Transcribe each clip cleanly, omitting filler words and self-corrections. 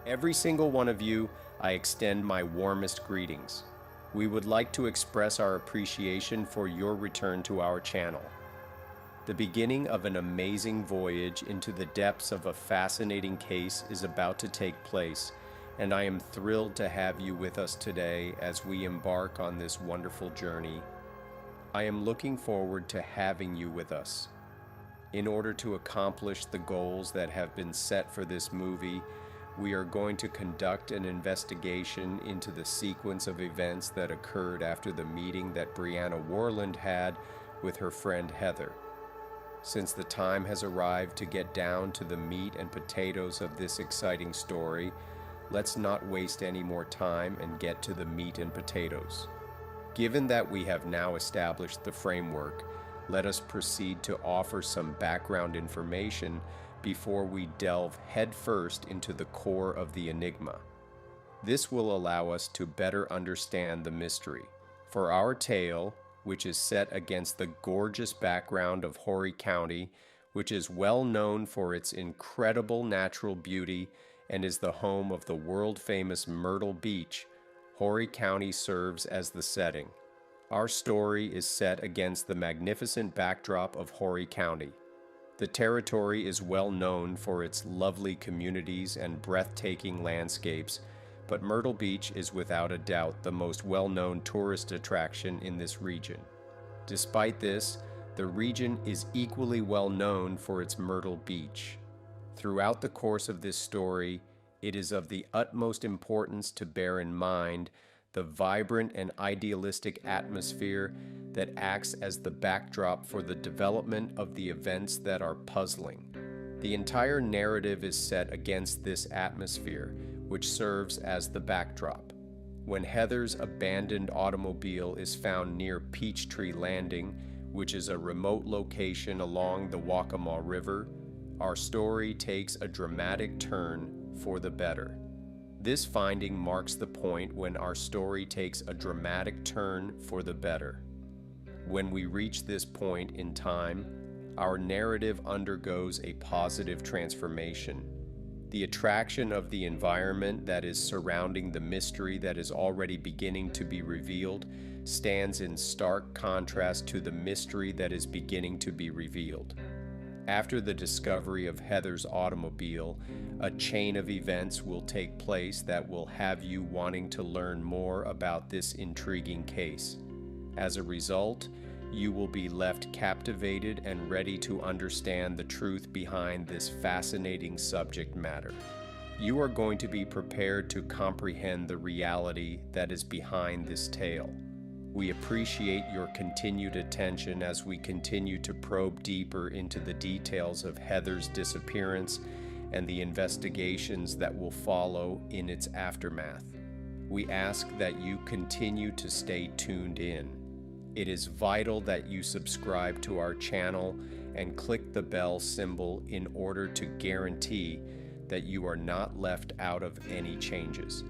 Every single one of you, I extend my warmest greetings. We would like to express our appreciation for your return to our channel. The beginning of an amazing voyage into the depths of a fascinating case is about to take place, and I am thrilled to have you with us today as we embark on this wonderful journey. I am looking forward to having you with us. In order to accomplish the goals that have been set for this movie, we are going to conduct an investigation into the sequence of events that occurred after the meeting that Brianna Warland had with her friend Heather. Since the time has arrived to get down to the meat and potatoes of this exciting story, let's not waste any more time and get to the meat and potatoes. Given that we have now established the framework, let us proceed to offer some background information before we delve headfirst into the core of the enigma. This will allow us to better understand the mystery. For our tale, which is set against the gorgeous background of Horry County, which is well known for its incredible natural beauty and is the home of the world-famous Myrtle Beach, Horry County serves as the setting. Our story is set against the magnificent backdrop of Horry County. The territory is well known for its lovely communities and breathtaking landscapes, but Myrtle Beach is without a doubt the most well-known tourist attraction in this region. Despite this, the region is equally well known for its Myrtle Beach. Throughout the course of this story, it is of the utmost importance to bear in mind the vibrant and idealistic atmosphere that acts as the backdrop for the development of the events that are puzzling. The entire narrative is set against this atmosphere, which serves as the backdrop. When Heather's abandoned automobile is found near Peachtree Landing, which is a remote location along the Waccamaw River, our story takes a dramatic turn for the better. This finding marks the point when our story takes a dramatic turn for the better. When we reach this point in time, our narrative undergoes a positive transformation. The attraction of the environment that is surrounding the mystery that is already beginning to be revealed stands in stark contrast to the mystery that is beginning to be revealed. After the discovery of Heather's automobile, a chain of events will take place that will have you wanting to learn more about this intriguing case. As a result, you will be left captivated and ready to understand the truth behind this fascinating subject matter. You are going to be prepared to comprehend the reality that is behind this tale. We appreciate your continued attention as we continue to probe deeper into the details of Heather's disappearance and the investigations that will follow in its aftermath. We ask that you continue to stay tuned in. It is vital that you subscribe to our channel and click the bell symbol in order to guarantee that you are not left out of any changes.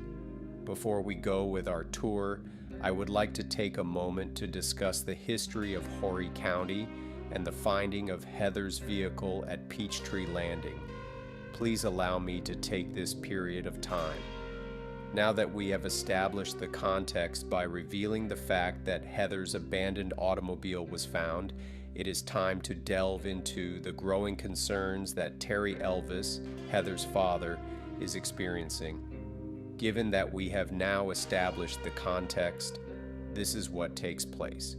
Before we go with our tour, I would like to take a moment to discuss the history of Horry County and the finding of Heather's vehicle at Peachtree Landing. Please allow me to take this period of time. Now that we have established the context by revealing the fact that Heather's abandoned automobile was found, it is time to delve into the growing concerns that Terry Elvis, Heather's father, is experiencing. Given that we have now established the context, this is what takes place.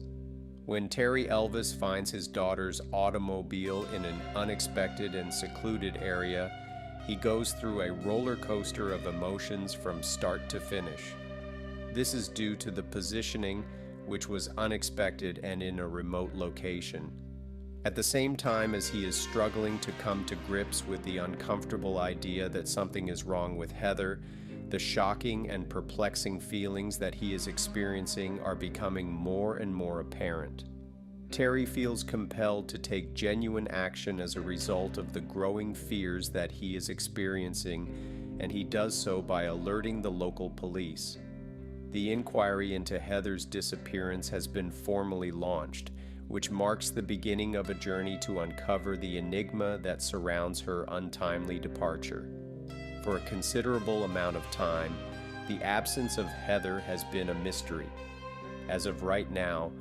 When Terry Elvis finds his daughter's automobile in an unexpected and secluded area, he goes through a roller coaster of emotions from start to finish. This is due to the positioning, which was unexpected and in a remote location. At the same time as he is struggling to come to grips with the uncomfortable idea that something is wrong with Heather, the shocking and perplexing feelings that he is experiencing are becoming more and more apparent. Terry feels compelled to take genuine action as a result of the growing fears that he is experiencing, and he does so by alerting the local police. The inquiry into Heather's disappearance has been formally launched, which marks the beginning of a journey to uncover the enigma that surrounds her untimely departure. For a considerable amount of time, the absence of Heather has been a mystery. As of right now,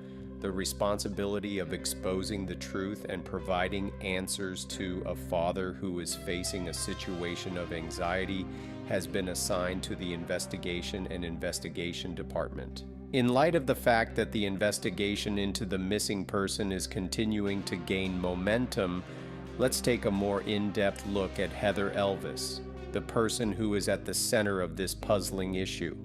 the responsibility of exposing the truth and providing answers to a father who is facing a situation of anxiety has been assigned to the Investigation and Investigation Department. In light of the fact that the investigation into the missing person is continuing to gain momentum, let's take a more in-depth look at Heather Elvis, the person who is at the center of this puzzling issue.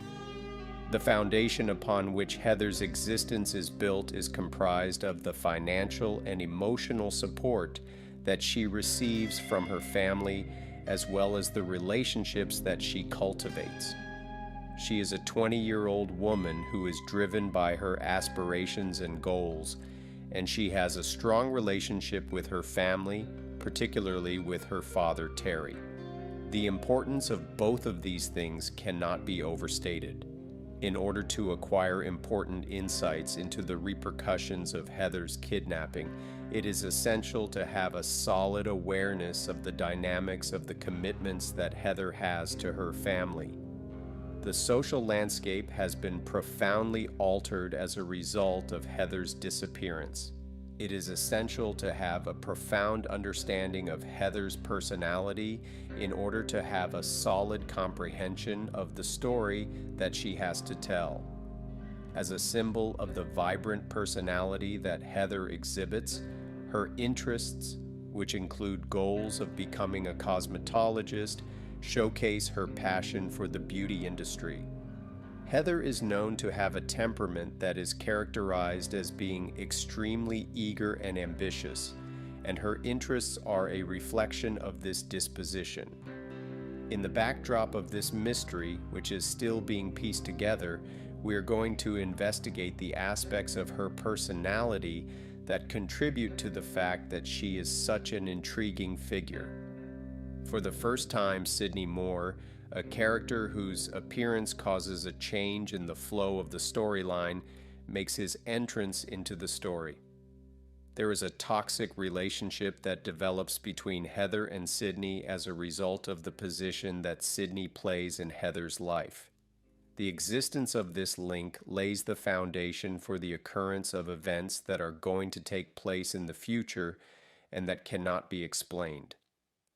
The foundation upon which Heather's existence is built is comprised of the financial and emotional support that she receives from her family, as well as the relationships that she cultivates. She is a 20-year-old woman who is driven by her aspirations and goals, and she has a strong relationship with her family, particularly with her father, Terry. The importance of both of these things cannot be overstated. In order to acquire important insights into the repercussions of Heather's kidnapping, it is essential to have a solid awareness of the dynamics of the commitments that Heather has to her family. The social landscape has been profoundly altered as a result of Heather's disappearance. It is essential to have a profound understanding of Heather's personality in order to have a solid comprehension of the story that she has to tell. As a symbol of the vibrant personality that Heather exhibits, her interests, which include goals of becoming a cosmetologist, showcase her passion for the beauty industry. Heather is known to have a temperament that is characterized as being extremely eager and ambitious, and her interests are a reflection of this disposition. In the backdrop of this mystery, which is still being pieced together, we are going to investigate the aspects of her personality that contribute to the fact that she is such an intriguing figure. For the first time, Sydney Moore, a character whose appearance causes a change in the flow of the storyline, makes his entrance into the story. There is a toxic relationship that develops between Heather and Sydney as a result of the position that Sydney plays in Heather's life. The existence of this link lays the foundation for the occurrence of events that are going to take place in the future and that cannot be explained.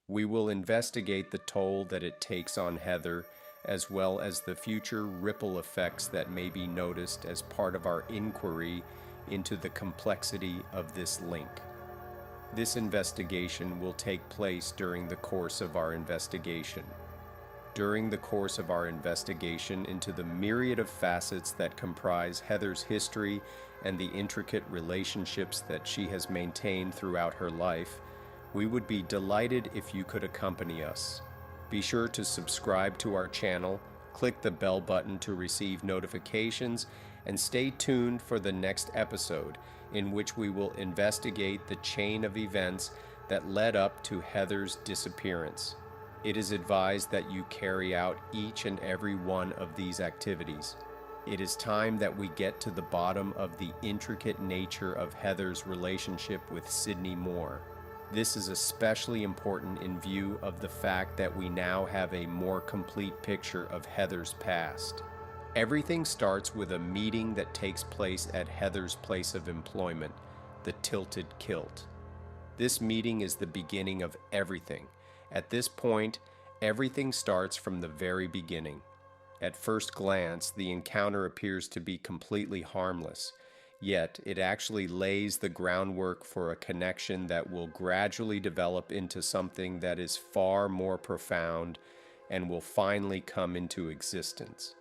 We will investigate the toll that it takes on Heather, as well as the future ripple effects that may be noticed as part of our inquiry into the complexity of this link. This investigation will take place during the course of our investigation. During the course of our investigation into the myriad of facets that comprise Heather's history and the intricate relationships that she has maintained throughout her life, we would be delighted if you could accompany us. Be sure to subscribe to our channel, click the bell button to receive notifications, and stay tuned for the next episode, in which we will investigate the chain of events that led up to Heather's disappearance. It is advised that you carry out each and every one of these activities. It is time that we get to the bottom of the intricate nature of Heather's relationship with Sydney Moore. This is especially important in view of the fact that we now have a more complete picture of Heather's past. Everything starts with a meeting that takes place at Heather's place of employment, the Tilted Kilt. This meeting is the beginning of everything. At this point, everything starts from the very beginning. At first glance, the encounter appears to be completely harmless. Yet, it actually lays the groundwork for a connection that will gradually develop into something that is far more profound and will finally come into existence.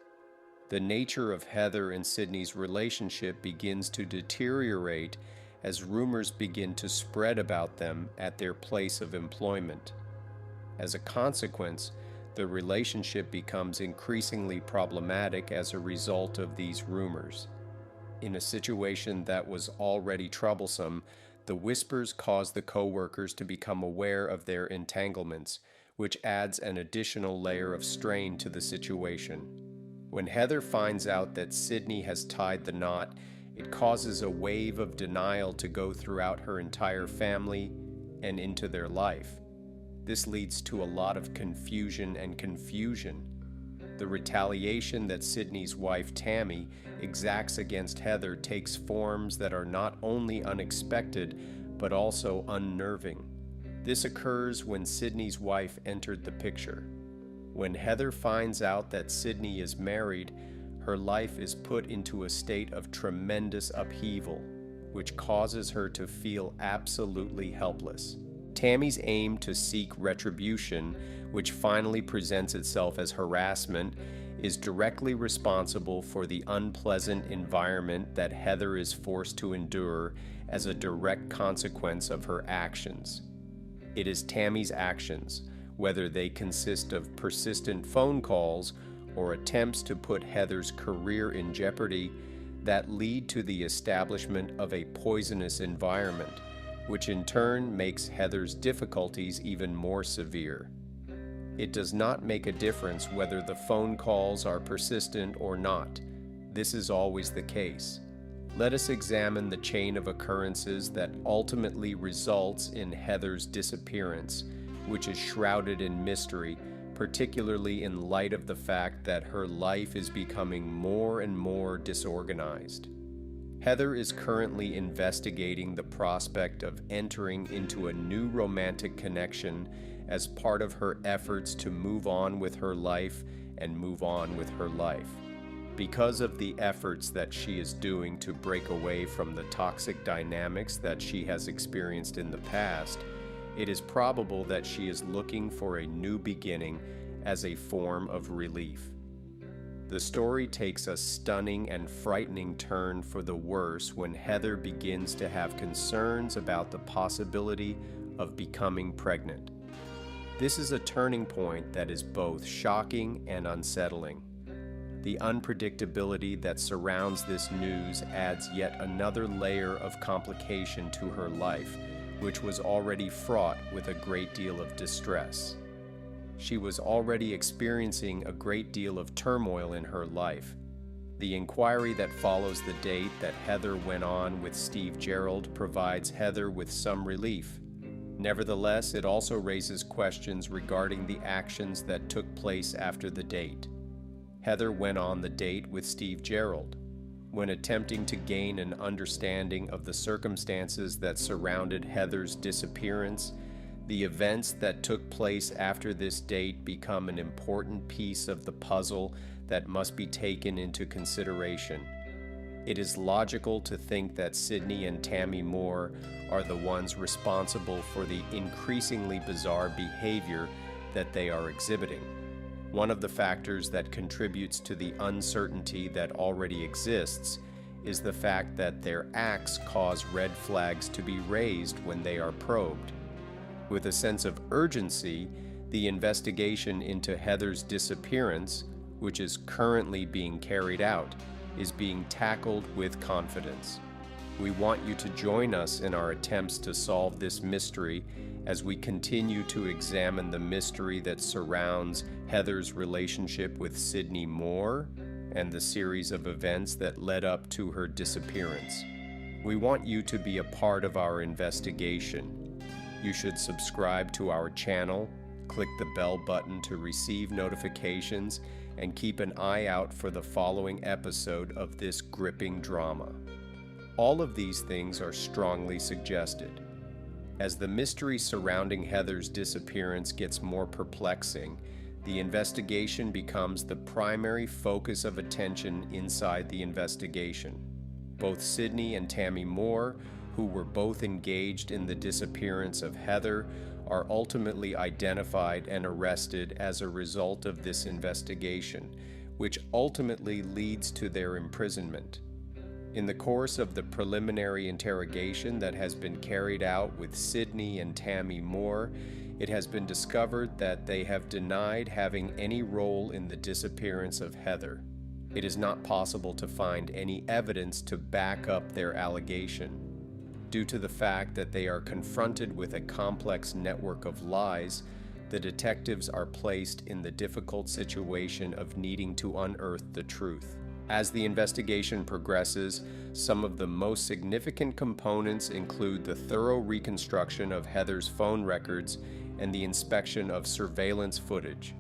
The nature of Heather and Sydney's relationship begins to deteriorate as rumors begin to spread about them at their place of employment. As a consequence, the relationship becomes increasingly problematic as a result of these rumors. In a situation that was already troublesome, the whispers cause the co-workers to become aware of their entanglements, which adds an additional layer of strain to the situation. When Heather finds out that Sydney has tied the knot, it causes a wave of denial to go throughout her entire family and into their life. This leads to a lot of confusion and confusion. The retaliation that Sydney's wife Tammy exacts against Heather takes forms that are not only unexpected, but also unnerving. This occurs when Sydney's wife entered the picture. When Heather finds out that Sydney is married, her life is put into a state of tremendous upheaval, which causes her to feel absolutely helpless. Tammy's aim to seek retribution, which finally presents itself as harassment, is directly responsible for the unpleasant environment that Heather is forced to endure as a direct consequence of her actions. It is Tammy's actions, whether they consist of persistent phone calls or attempts to put Heather's career in jeopardy, that lead to the establishment of a poisonous environment, which in turn makes Heather's difficulties even more severe. It does not make a difference whether the phone calls are persistent or not. This is always the case. Let us examine the chain of occurrences that ultimately results in Heather's disappearance, which is shrouded in mystery, particularly in light of the fact that her life is becoming more and more disorganized. Heather is currently investigating the prospect of entering into a new romantic connection as part of her efforts to move on with her life and move on with her life. Because of the efforts that she is doing to break away from the toxic dynamics that she has experienced in the past, it is probable that she is looking for a new beginning as a form of relief. The story takes a stunning and frightening turn for the worse when Heather begins to have concerns about the possibility of becoming pregnant. This is a turning point that is both shocking and unsettling. The unpredictability that surrounds this news adds yet another layer of complication to her life, which was already fraught with a great deal of distress. She was already experiencing a great deal of turmoil in her life. The inquiry that follows the date that Heather went on with Steve Gerald provides Heather with some relief. Nevertheless, it also raises questions regarding the actions that took place after the date. Heather went on the date with Steve Gerald. When attempting to gain an understanding of the circumstances that surrounded Heather's disappearance, the events that took place after this date become an important piece of the puzzle that must be taken into consideration. It is logical to think that Sydney and Tammy Moore are the ones responsible for the increasingly bizarre behavior that they are exhibiting. One of the factors that contributes to the uncertainty that already exists is the fact that their acts cause red flags to be raised when they are probed. With a sense of urgency, the investigation into Heather's disappearance, which is currently being carried out, is being tackled with confidence. We want you to join us in our attempts to solve this mystery as we continue to examine the mystery that surrounds Heather's relationship with Sydney Moore and the series of events that led up to her disappearance. We want you to be a part of our investigation. You should subscribe to our channel, click the bell button to receive notifications, and keep an eye out for the following episode of this gripping drama. All of these things are strongly suggested. As the mystery surrounding Heather's disappearance gets more perplexing, the investigation becomes the primary focus of attention inside the investigation. Both Sydney and Tammy Moore, who were both engaged in the disappearance of Heather, are ultimately identified and arrested as a result of this investigation, which ultimately leads to their imprisonment. In the course of the preliminary interrogation that has been carried out with Sydney and Tammy Moore, it has been discovered that they have denied having any role in the disappearance of Heather. It is not possible to find any evidence to back up their allegation. Due to the fact that they are confronted with a complex network of lies, the detectives are placed in the difficult situation of needing to unearth the truth. As the investigation progresses, some of the most significant components include the thorough reconstruction of Heather's phone records and the inspection of surveillance footage.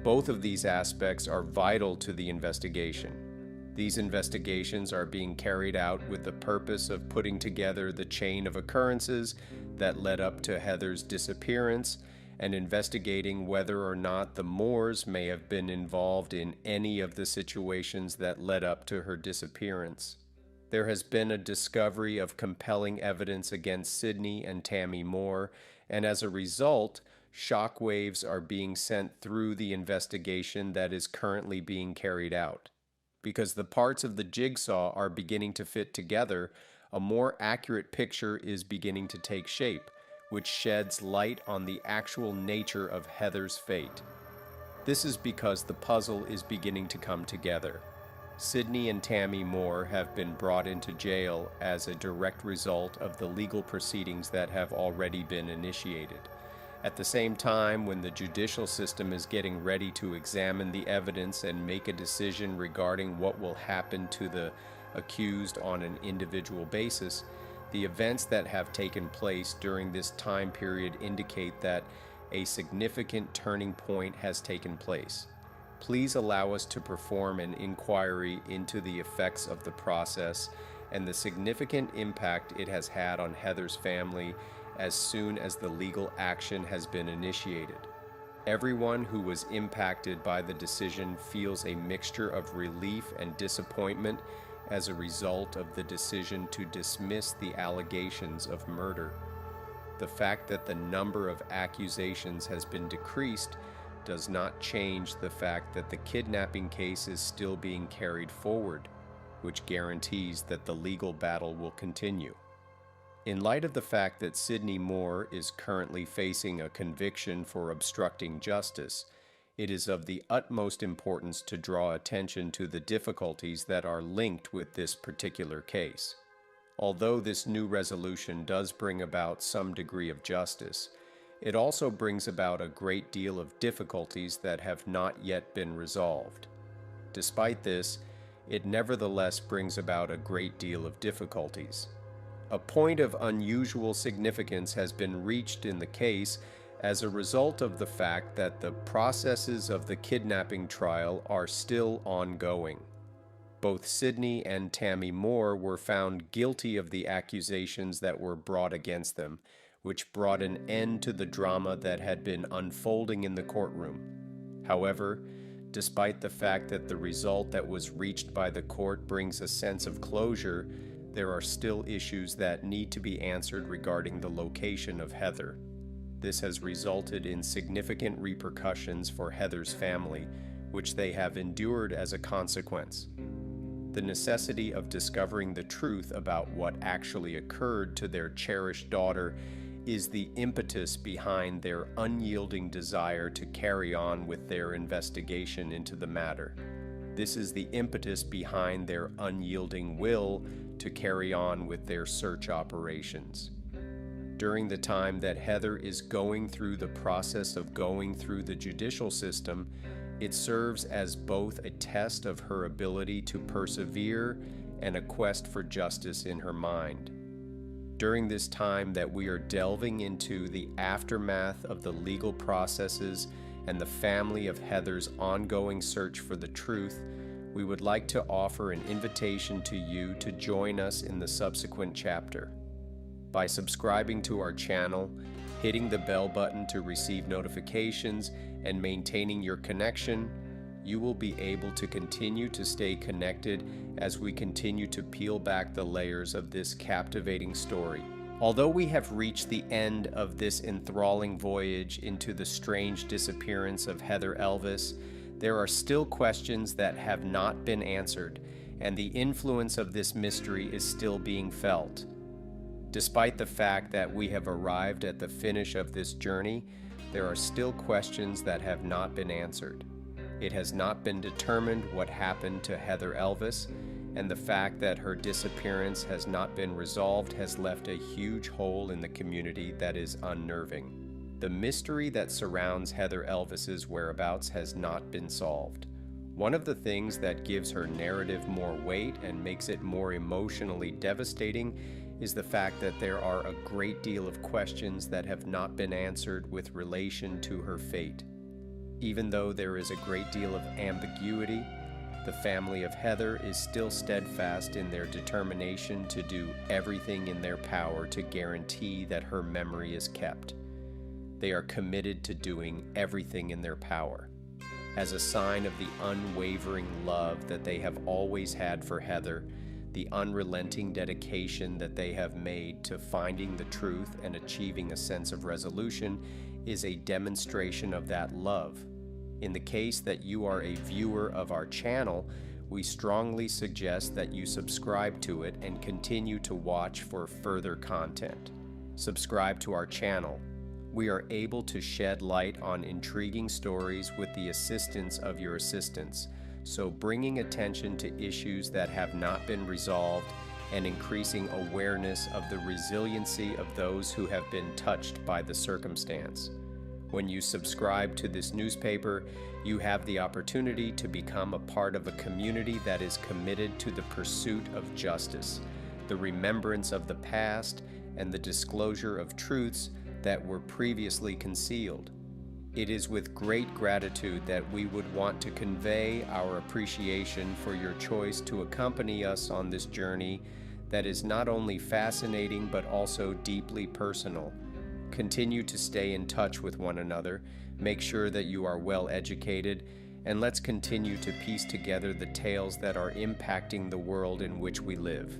Both of these aspects are vital to the investigation. These investigations are being carried out with the purpose of putting together the chain of occurrences that led up to Heather's disappearance and investigating whether or not the Moores may have been involved in any of the situations that led up to her disappearance. There has been a discovery of compelling evidence against Sidney and Tammy Moore, and as a result, shockwaves are being sent through the investigation that is currently being carried out. Because the parts of the jigsaw are beginning to fit together, a more accurate picture is beginning to take shape, which sheds light on the actual nature of Heather's fate. This is because the puzzle is beginning to come together. Sidney and Tammy Moore have been brought into jail as a direct result of the legal proceedings that have already been initiated. At the same time, when the judicial system is getting ready to examine the evidence and make a decision regarding what will happen to the accused on an individual basis, the events that have taken place during this time period indicate that a significant turning point has taken place. Please allow us to perform an inquiry into the effects of the process and the significant impact it has had on Heather's family as soon as the legal action has been initiated. Everyone who was impacted by the decision feels a mixture of relief and disappointment as a result of the decision to dismiss the allegations of murder. The fact that the number of accusations has been decreased does not change the fact that the kidnapping case is still being carried forward, which guarantees that the legal battle will continue. In light of the fact that Sidney Moore is currently facing a conviction for obstructing justice, it is of the utmost importance to draw attention to the difficulties that are linked with this particular case. Although this new resolution does bring about some degree of justice, it also brings about a great deal of difficulties that have not yet been resolved. Despite this, it nevertheless brings about a great deal of difficulties. A point of unusual significance has been reached in the case as a result of the fact that the processes of the kidnapping trial are still ongoing. Both Sidney and Tammy Moore were found guilty of the accusations that were brought against them, which brought an end to the drama that had been unfolding in the courtroom. However, despite the fact that the result that was reached by the court brings a sense of closure, there are still issues that need to be answered regarding the location of Heather. This has resulted in significant repercussions for Heather's family, which they have endured as a consequence. The necessity of discovering the truth about what actually occurred to their cherished daughter is the impetus behind their unyielding desire to carry on with their investigation into the matter. This is the impetus behind their unyielding will to carry on with their search operations. During the time that Heather is going through the process of going through the judicial system, it serves as both a test of her ability to persevere and a quest for justice in her mind. During this time that we are delving into the aftermath of the legal processes and the family of Heather's ongoing search for the truth, we would like to offer an invitation to you to join us in the subsequent chapter. By subscribing to our channel, hitting the bell button to receive notifications, and maintaining your connection, you will be able to continue to stay connected as we continue to peel back the layers of this captivating story. Although we have reached the end of this enthralling voyage into the strange disappearance of Heather Elvis, there are still questions that have not been answered, and the influence of this mystery is still being felt. Despite the fact that we have arrived at the finish of this journey, there are still questions that have not been answered. It has not been determined what happened to Heather Elvis, and the fact that her disappearance has not been resolved has left a huge hole in the community that is unnerving. The mystery that surrounds Heather Elvis's whereabouts has not been solved. One of the things that gives her narrative more weight and makes it more emotionally devastating is the fact that there are a great deal of questions that have not been answered with relation to her fate. Even though there is a great deal of ambiguity, the family of Heather is still steadfast in their determination to do everything in their power to guarantee that her memory is kept. They are committed to doing everything in their power, as a sign of the unwavering love that they have always had for Heather. The unrelenting dedication that they have made to finding the truth and achieving a sense of resolution is a demonstration of that love. In the case that you are a viewer of our channel, we strongly suggest that you subscribe to it and continue to watch for further content. Subscribe to our channel. We are able to shed light on intriguing stories with the assistance of your assistants, so bringing attention to issues that have not been resolved and increasing awareness of the resiliency of those who have been touched by the circumstance. When you subscribe to this newspaper, you have the opportunity to become a part of a community that is committed to the pursuit of justice, the remembrance of the past, and the disclosure of truths that were previously concealed. It is with great gratitude that we would want to convey our appreciation for your choice to accompany us on this journey that is not only fascinating but also deeply personal. Continue to stay in touch with one another, make sure that you are well educated, and let's continue to piece together the tales that are impacting the world in which we live.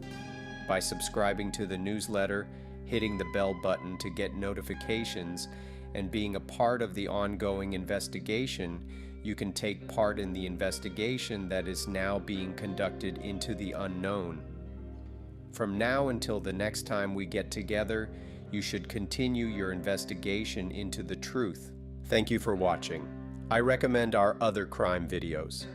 By subscribing to the newsletter, hitting the bell button to get notifications, and being a part of the ongoing investigation, you can take part in the investigation that is now being conducted into the unknown. From now until the next time we get together, you should continue your investigation into the truth. Thank you for watching. I recommend our other crime videos.